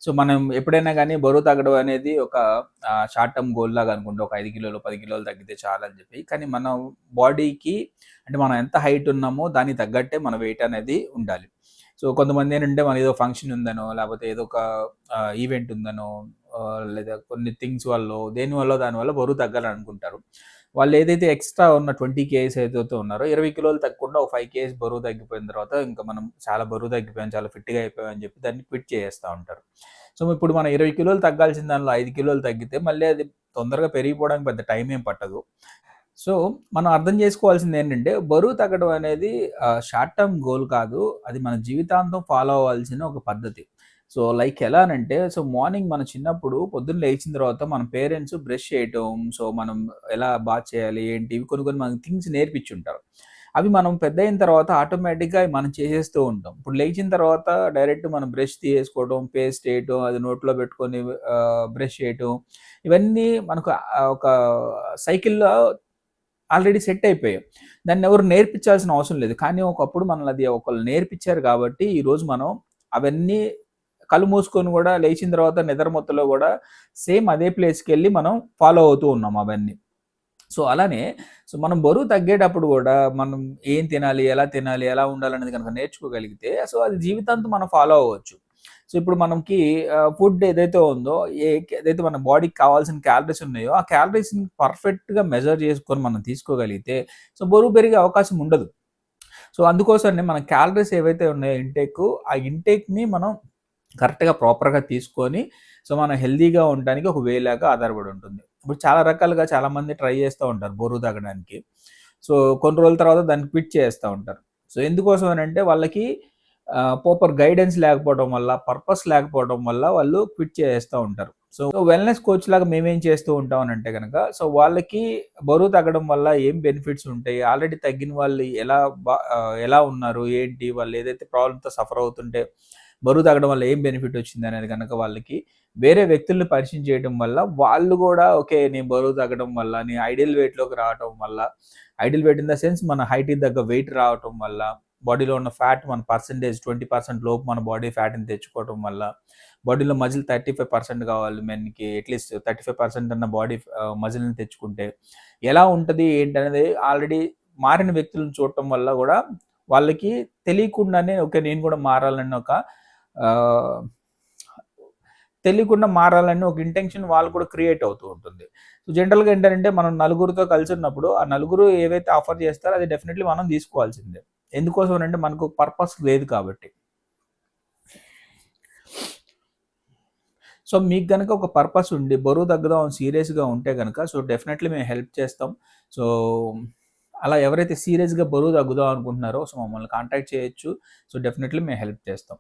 So, మనం ఎప్పుడైనా గానీ బరువు తగ్గడం అనేది ఒక షార్ట్ టర్మ్ గోల్‌లాగా అనుకుంటాం. ఒక 5 కిలోలు, 10 కిలోలు తగ్గితే చాలని చెప్పి. కానీ మన బాడీకి అంటే మనం ఎంత హైట్ ఉన్నామో దానికి తగ్గట్టే మన వెయిట్ అనేది ఉండాలి. సో, కొంతమందేంటంటే మన ఏదో ఫంక్షన్ ఉందనో, లేపోతే ఏదో ఒక ఈవెంట్ ఉందనో లేదా కొన్ని థింగ్స్ వల్లో, దేనివల్లో దానివల్ల బరువు తగ్గాలనుకుంటారు. వాళ్ళేదైతే ఎక్స్‌ట్రా ఉన్న 20 కేజీస్ ఏదైతే ఉన్నారో 20 కిలోలు తగ్గకుండా ఒక 5 కేజీస్ బరువు తగ్గిపోయిన తర్వాత ఇంకా మనం చాలా బరువు తగ్గిపోయాం, చాలా ఫిట్‌గా అయిపోయాం అని చెప్పి దాన్ని క్విట్ చేసేస్తా ఉంటారు. సో, ఇప్పుడు మనం 20 కిలోలు తగ్గాల్సిన దానిలో 5 కిలోలు తగ్గితే మళ్ళీ అది తొందరగా పెరిగిపోవడానికి పెద్ద టైం ఏం పట్టదు. సో, మనం అర్థం చేసుకోవాల్సిందేంటంటే బరువు తగ్గడం అనేది షార్ట్ టర్మ్ గోల్ కాదు. అది మన జీవితాంతం ఫాలో అవ్వాల్సిన ఒక పద్ధతి. సో, లైక్ ఎలా అనంటే మార్నింగ్ మనం చిన్నప్పుడు పొద్దున్న లేచిన తర్వాత మన పేరెంట్స్ బ్రష్ చేయటం, సో, మనం ఎలా బాత్ చేయాలి, ఏంటి ఇవి కొన్ని కొన్ని మనకు థింగ్స్ నేర్పించుంటారు. అవి మనం పెద్దయిన తర్వాత ఆటోమేటిక్‌గా మనం చేసేస్తూ ఉంటాం. ఇప్పుడు లేచిన తర్వాత డైరెక్ట్ మనం బ్రష్ తీసేసుకోవడం, పేస్ట్ చేయటం, అది నోట్లో పెట్టుకొని బ్రష్ చేయటం, ఇవన్నీ మనకు ఒక సైకిల్‌లో ఆల్రెడీ సెట్ అయిపోయాం. దాన్నెవరు నేర్పించాల్సిన అవసరం లేదు. కానీ ఒకప్పుడు మనల్ని అది ఒకళ్ళు నేర్పించారు కాబట్టి ఈరోజు మనం అవన్నీ కళ్ళు మూసుకొని గూడా లేచిన తర్వాత నిద్రమత్తులో గూడా సేమ్ అదే ప్లేస్‌కెళ్ళి మనం ఫాలో అవుతూ ఉన్నాం అవన్నీ. సో, అలానే మనం బరువు తగ్గేటప్పుడు గూడా మనం ఏం తినాలి, ఎలా తినాలి, ఎలా ఉండాలనేది గనక నేర్చుకోగలిగితే సో, అది జీవితాంతం మనం ఫాలో అవ్వచ్చు. సో, ఇప్పుడు మనకి ఫుడ్ ఏదైతే ఉందో ఏదైతే మన బాడీకి కావాల్సిన క్యాలరీస్ ఉన్నాయో, ఆ క్యాలరీస్‌ని పర్ఫెక్ట్‌గా మెజర్ చేసుకొని మనం తీసుకోగలిగితే సో, బరువు పెరిగే అవకాశం ఉండదు. సో, అందుకోసమనే మన క్యాలరీస్ ఏవైతే ఉన్నాయో ఆ ఇంటేక్‌ని మనం కరెక్ట్‌గా ప్రాపర్‌గా తీసుకొని సో, మనం హెల్తీగా ఉండడానికి ఒక వే లాగా ఆధారపడి ఉంటుంది. ఇప్పుడు చాలా రకాలుగా చాలామంది ట్రై చేస్తా ఉంటారు బరువు తగ్గడానికి. సో, కొన్ని రోజుల తర్వాత దాన్ని క్విట్ చేస్తా ఉంటారు. సో, ఎందుకోసం అనంటే వాళ్ళకి ప్రాపర్ గైడెన్స్ లేకపోవడం వల్ల, పర్పస్ లేకపోవడం వల్ల వాళ్ళు క్విట్ చేసేస్తా ఉంటారు. సో, వెల్‌నెస్ కోచ్‌లాగా మేమేం చేస్తూ ఉంటాం అనంటే గనక, సో, వాళ్ళకి బరువు తగ్గడం వల్ల ఏం బెనిఫిట్స్ ఉంటాయి? ఆల్రెడీ తగ్గిన వాళ్ళు ఎలా ఉన్నారు? ఏంటి? వాళ్ళు ఏదైతే ప్రాబ్లమ్‌తో సఫర్ అవుతుంటే బరువు తగ్గడం వల్ల ఏం బెనిఫిట్ వచ్చిందనేది గనక వాళ్ళకి వేరే వ్యక్తుల్ని పరిచయం చేయడం వల్ల వాళ్ళు గూడా ఓకే. నేను బరువు తగ్గడం వల్ల, నేను ఐడియల్ వెయిట్‌లోకి రావటం వల్ల, ideal weight in the sense మన హైట్‌కి తగ్గ వెయిట్ రావటం వల్ల, బాడీలో ఉన్న ఫ్యాట్ మన పర్సెంటేజ్ 20% లోపు మన బాడీ ఫ్యాట్‌ని తెచ్చుకోవటం వల్ల, బాడీలో మజిల్ 35% కావాలి మెన్‌కి అట్‌లీస్ట్ 35% అన్న బాడీ మజిల్‌ని తెచ్చుకుంటే ఎలా ఉంటది ఏంటనేది ఆల్రెడీ మారిన వ్యక్తులను చూడటం వల్ల గూడా వాళ్ళకి తెలియకుండానే ఓకే. నేను గూడా మారాలన్న ఒక ఆహ్, తెలియకుండా మారాలని ఒక ఇంటెన్షన్ వాళ్ళు కూడా క్రియేట్ అవుతూ ఉంటుంది. సో, జనరల్‌గా ఏంటంటే మనం నలుగురితో కలిసున్నప్పుడు, ఆ నలుగురు ఏవైతే ఆఫర్ చేస్తారో అది డెఫినైట్‌లీ మనం తీసుకోవాల్సిందే. ఎందుకోసం అనంటే మనకు పర్పస్ లేదు కాబట్టి. సో, మీకు గనక ఒక పర్పస్ ఉండి బరువు తగ్గుదాం సీరియస్‌గా ఉంటే గనక సో, డెఫినైట్‌లీ మేము హెల్ప్ చేస్తాం. సో, అలా ఎవరైతే సీరియస్‌గా బరువు తగ్గుదాం అనుకుంటున్నారో సో, మమ్మల్ని కాంటాక్ట్ చేయొచ్చు. సో, డెఫినైట్‌లీ మేము హెల్ప్ చేస్తాం.